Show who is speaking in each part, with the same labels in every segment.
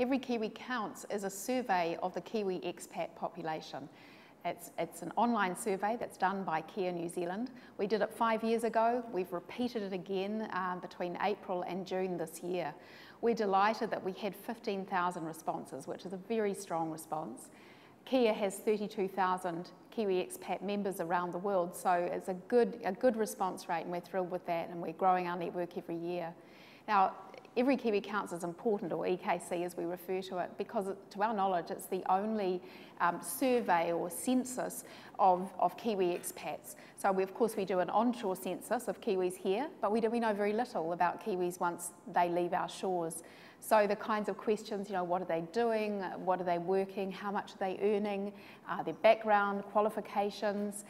Speaker 1: Every Kiwi Counts is a survey of the Kiwi expat population. It's an online survey that's done by Kea New Zealand. We did it 5 years ago. We've repeated it again between April and June this year. We're delighted that we had 15,000 responses, which is a very strong response. Kea has 32,000 Kiwi expat members around the world, so it's a good response rate, and we're thrilled with that, and we're growing our network every year. Now, every Kiwi Counts is important, or EKC as we refer to it, because to our knowledge it's the only survey or census of Kiwi expats. So of course we do an onshore census of Kiwis here, but we know very little about Kiwis once they leave our shores. So the kinds of questions, what are they doing, what are they working, how much are they earning, their background, qualifications,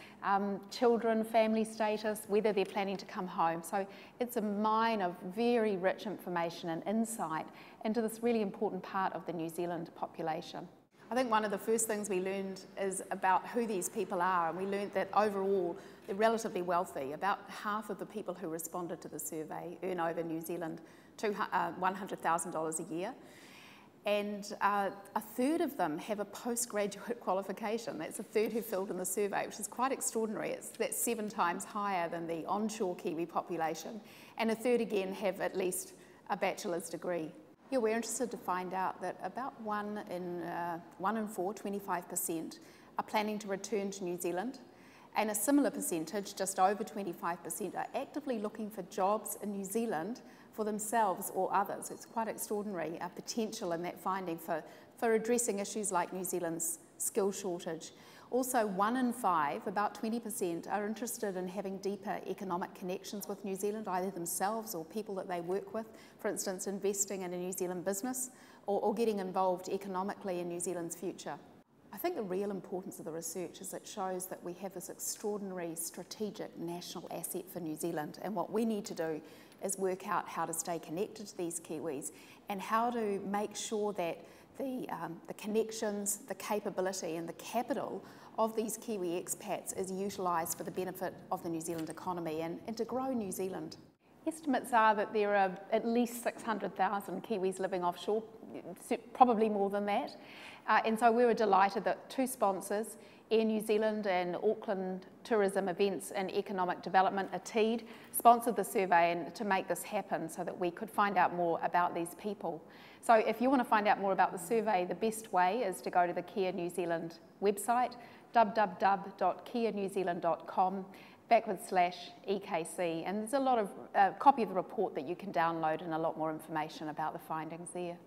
Speaker 1: children, family status, whether they're planning to come home. So it's a mine of very rich information and insight into this really important part of the New Zealand population. I think one of the first things we learned is about who these people are, and we learned that overall they're relatively wealthy. About half of the people who responded to the survey earn over New Zealand $100,000 a year, and a third of them have a postgraduate qualification. That's a third who filled in the survey, which is quite extraordinary. That's 7 times higher than the onshore Kiwi population, and a third again have at least a bachelor's degree. Yeah, we're interested to find out that about 1 in 4, 25%, are planning to return to New Zealand, and a similar percentage, just over 25%, are actively looking for jobs in New Zealand for themselves or others. It's quite extraordinary potential in that finding for addressing issues like New Zealand's skill shortage. Also, 1 in 5, about 20%, are interested in having deeper economic connections with New Zealand, either themselves or people that they work with, for instance, investing in a New Zealand business or getting involved economically in New Zealand's future. I think the real importance of the research is it shows that we have this extraordinary strategic national asset for New Zealand, and what we need to do is work out how to stay connected to these Kiwis and how to make sure that the connections, the capability and the capital of these Kiwi expats is utilised for the benefit of the New Zealand economy and to grow New Zealand. Estimates are that there are at least 600,000 Kiwis living offshore, probably more than that. And so we were delighted that 2 sponsors, Air New Zealand and Auckland Tourism Events and Economic Development, ATEED, sponsored the survey and to make this happen so that we could find out more about these people. So if you want to find out more about the survey, the best way is to go to the Kea New Zealand website, www.keanewzealand.com/EKC, and there's a copy of the report that you can download and a lot more information about the findings there.